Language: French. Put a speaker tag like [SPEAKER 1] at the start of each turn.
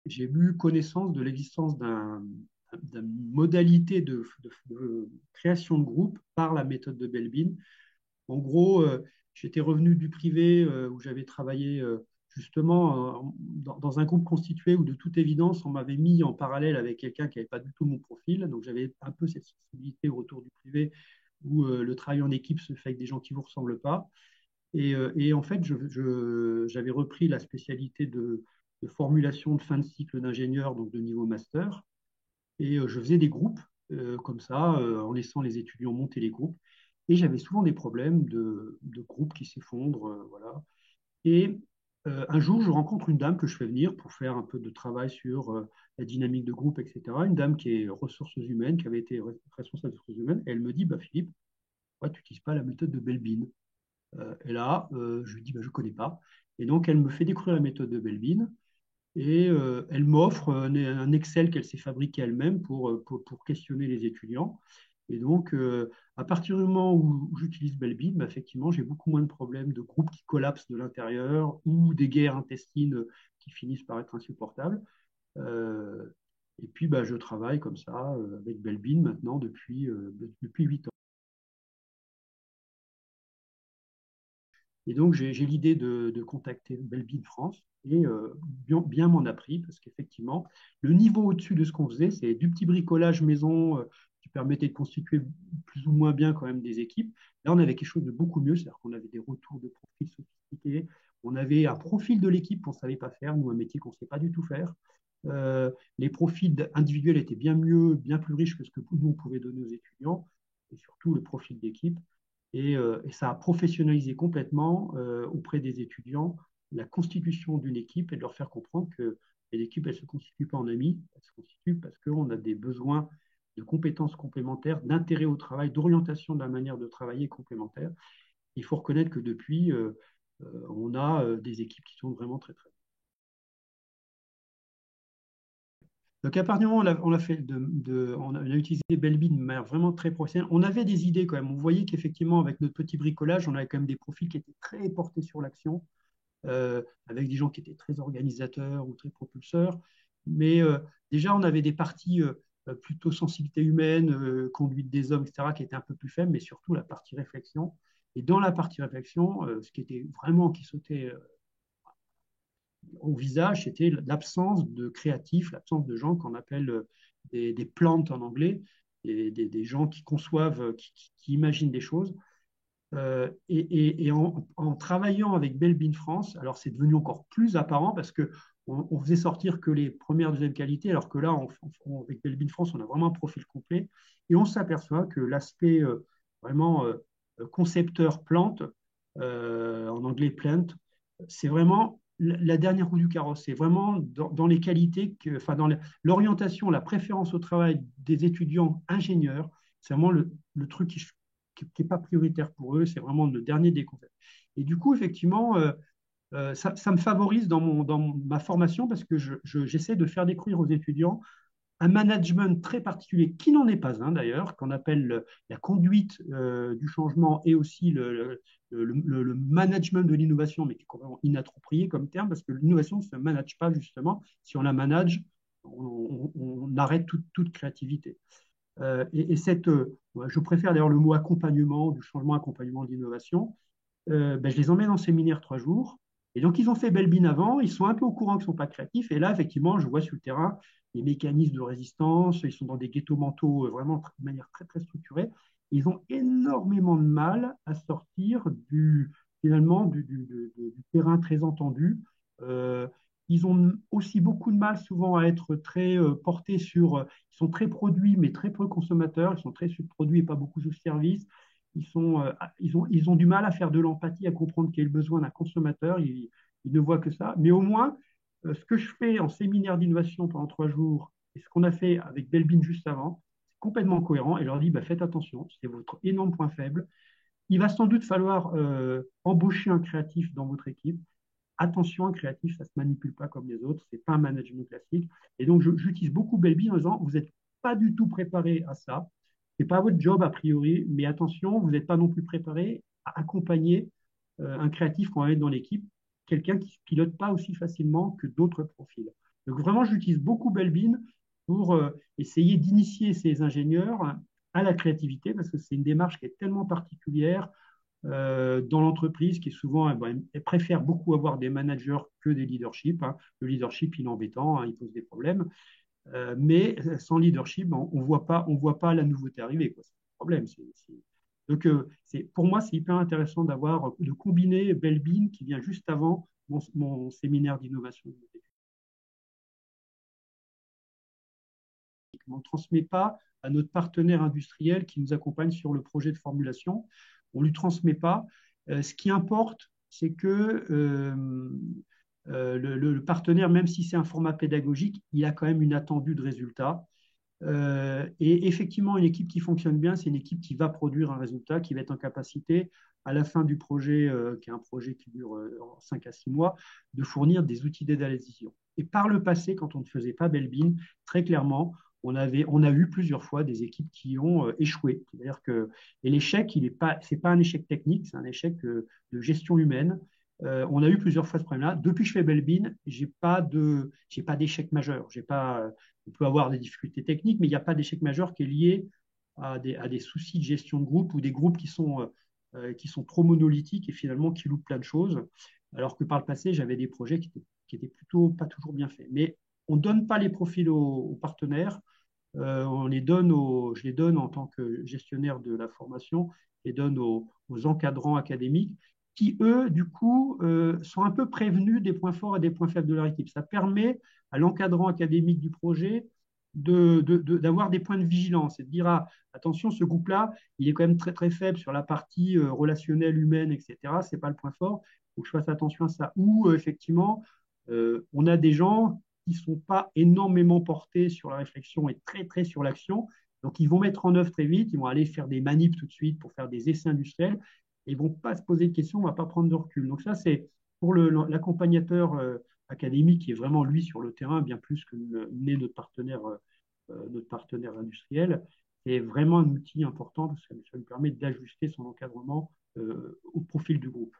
[SPEAKER 1] j'ai eu connaissance de l'existence d'une modalité de création de groupe par la méthode de Belbin. En gros, j'étais revenu du privé où j'avais travaillé justement dans un groupe constitué où de toute évidence, on m'avait mis en parallèle avec quelqu'un qui n'avait pas du tout mon profil. Donc j'avais un peu cette sensibilité au retour du privé où le travail en équipe se fait avec des gens qui ne vous ressemblent pas. Et en fait, j'avais repris la spécialité de formulation de fin de cycle d'ingénieur, donc de niveau master. Et je faisais des groupes comme ça, en laissant les étudiants monter les groupes. Et j'avais souvent des problèmes de groupes qui s'effondrent. Voilà. Et un jour, je rencontre une dame que je fais venir pour faire un peu de travail sur la dynamique de groupe, etc. Une dame qui est ressources humaines, qui avait été responsable des ressources humaines. Et elle me dit, bah, Philippe, pourquoi tu n'utilises pas la méthode de Belbin? Et là, je lui dis, bah, je ne connais pas. Et donc, elle me fait découvrir la méthode de Belbin. Et elle m'offre un Excel qu'elle s'est fabriqué elle-même pour questionner les étudiants. Et donc, à partir du moment où j'utilise Belbin, bah, effectivement, j'ai beaucoup moins de problèmes de groupes qui collapsent de l'intérieur ou des guerres intestines qui finissent par être insupportables. Euh, et puis, bah, je travaille comme ça avec Belbin maintenant depuis 8 ans. Et donc, j'ai l'idée de contacter Belbin France et bien m'en a pris parce qu'effectivement, le niveau au-dessus de ce qu'on faisait, c'est du petit bricolage maison qui permettait de constituer plus ou moins bien quand même des équipes. Là, on avait quelque chose de beaucoup mieux, c'est-à-dire qu'on avait des retours de profils sophistiqués, on avait un profil de l'équipe qu'on ne savait pas faire, nous, un métier qu'on ne sait pas du tout faire. Les profils individuels étaient bien mieux, bien plus riches que ce que nous, on pouvait donner aux étudiants, et surtout le profil d'équipe. Et ça a professionnalisé complètement auprès des étudiants la constitution d'une équipe et de leur faire comprendre que l'équipe, elle ne se constitue pas en amis, elle se constitue parce qu'on a des besoins de compétences complémentaires, d'intérêt au travail, d'orientation de la manière de travailler complémentaire. Il faut reconnaître que depuis, on a des équipes qui sont vraiment très, très. Donc, à partir du moment où on a fait on a utilisé Belbin de manière vraiment très professionnelle, on avait des idées quand même. On voyait qu'effectivement, avec notre petit bricolage, on avait quand même des profils qui étaient très portés sur l'action, avec des gens qui étaient très organisateurs ou très propulseurs. Mais déjà, on avait des parties plutôt sensibilité humaine, conduite des hommes, etc., qui étaient un peu plus faibles, mais surtout la partie réflexion. Et dans la partie réflexion, ce qui était vraiment qui sautait au visage, c'était l'absence de créatifs, l'absence de gens qu'on appelle des plantes en anglais, des gens qui conçoivent, qui imaginent des choses. Et en travaillant avec Belbin France, alors c'est devenu encore plus apparent parce que on faisait sortir que les premières, deuxième qualités, alors que là, avec Belbin France, on a vraiment un profil complet. Et on s'aperçoit que l'aspect vraiment concepteur plante, en anglais plant, c'est vraiment la dernière roue du carrosse. C'est vraiment dans les qualités, enfin dans l'orientation, la préférence au travail des étudiants ingénieurs. C'est vraiment le truc qui n'est pas prioritaire pour eux. C'est vraiment le dernier des concepts. Et du coup, effectivement, ça me favorise dans ma formation parce que j'essaie de faire découvrir aux étudiants un management très particulier, qui n'en est pas un d'ailleurs, qu'on appelle la conduite du changement et aussi le management de l'innovation, mais qui est complètement inapproprié comme terme, parce que l'innovation ne se manage pas justement. Si on la manage, on arrête toute créativité. Je préfère d'ailleurs le mot accompagnement, du changement accompagnement de l'innovation. Ben, je les emmène en séminaire 3 jours. Et donc, ils ont fait Belbin avant, ils sont un peu au courant qu'ils ne sont pas créatifs. Et là, effectivement, je vois sur le terrain les mécanismes de résistance, ils sont dans des ghettos mentaux vraiment de manière très, très structurée. Ils ont énormément de mal à sortir finalement, du terrain très entendu. Euh, Ils ont aussi beaucoup de mal souvent à être très portés sur. Ils sont très produits, mais très peu consommateurs. Ils sont très sur produits et pas beaucoup sur services. Ils ont du mal à faire de l'empathie, à comprendre quel est le besoin d'un consommateur. Ils ne voient que ça. Mais au moins, ce que je fais en séminaire d'innovation pendant 3 jours et ce qu'on a fait avec Belbin juste avant, c'est complètement cohérent. Et je leur dis, bah, faites attention, c'est votre énorme point faible. Il va sans doute falloir embaucher un créatif dans votre équipe. Attention, un créatif, ça ne se manipule pas comme les autres, ce n'est pas un management classique. Et donc, j'utilise beaucoup Belbin en disant, vous n'êtes pas du tout préparé à ça. Ce n'est pas votre job a priori, mais attention, vous n'êtes pas non plus préparé à accompagner un créatif qu'on va mettre dans l'équipe, quelqu'un qui ne pilote pas aussi facilement que d'autres profils. Donc vraiment, j'utilise beaucoup Belbin pour essayer d'initier ces ingénieurs à la créativité, parce que c'est une démarche qui est tellement particulière dans l'entreprise, qui est souvent, elle préfère beaucoup avoir des managers que des leaderships, hein. Le leadership, il est embêtant, hein, il pose des problèmes. Mais sans leadership, on voit pas la nouveauté arriver, quoi. C'est le problème. Donc, pour moi, c'est hyper intéressant de combiner Belbin, qui vient juste avant mon séminaire d'innovation. On ne transmet pas à notre partenaire industriel qui nous accompagne sur le projet de formulation. On ne lui transmet pas. Ce qui importe, c'est que le partenaire, même si c'est un format pédagogique, il a quand même une attendue de résultat. Et effectivement, une équipe qui fonctionne bien, c'est une équipe qui va produire un résultat, qui va être en capacité, à la fin du projet, qui est un projet qui dure 5 à 6 mois, de fournir des outils d'aide à la décision. Et par le passé, quand on ne faisait pas Belbin, très clairement, on a eu plusieurs fois des équipes qui ont échoué. C'est-à-dire que, et l'échec, c'est pas un échec technique, c'est un échec de gestion humaine. On a eu plusieurs fois ce problème-là. Depuis que je fais Belbin, j'ai pas d'échec majeur. J'ai pas, on peut avoir des difficultés techniques, mais il n'y a pas d'échec majeur qui est lié à des soucis de gestion de groupe ou des groupes qui sont trop monolithiques et finalement qui loupent plein de choses. Alors que par le passé, j'avais des projets qui étaient plutôt pas toujours bien faits. Mais on ne donne pas les profils aux partenaires. Je les donne en tant que gestionnaire de la formation, je les donne aux encadrants académiques qui, eux, du coup, sont un peu prévenus des points forts et des points faibles de leur équipe. Ça permet à l'encadrant académique du projet d'avoir des points de vigilance et de dire, ah, attention, ce groupe-là, il est quand même très, très faible sur la partie relationnelle, humaine, etc. Ce n'est pas le point fort. Il faut que je fasse attention à ça. Ou, effectivement, on a des gens qui ne sont pas énormément portés sur la réflexion et très, très sur l'action. Donc, ils vont mettre en œuvre très vite, ils vont aller faire des manips tout de suite pour faire des essais industriels et ils ne vont pas se poser de questions, on ne va pas prendre de recul. Donc, ça, c'est pour l'accompagnateur académique qui est vraiment, lui, sur le terrain, bien plus que n'est notre partenaire industriel. C'est vraiment un outil important parce que ça lui permet d'ajuster son encadrement au profil du groupe.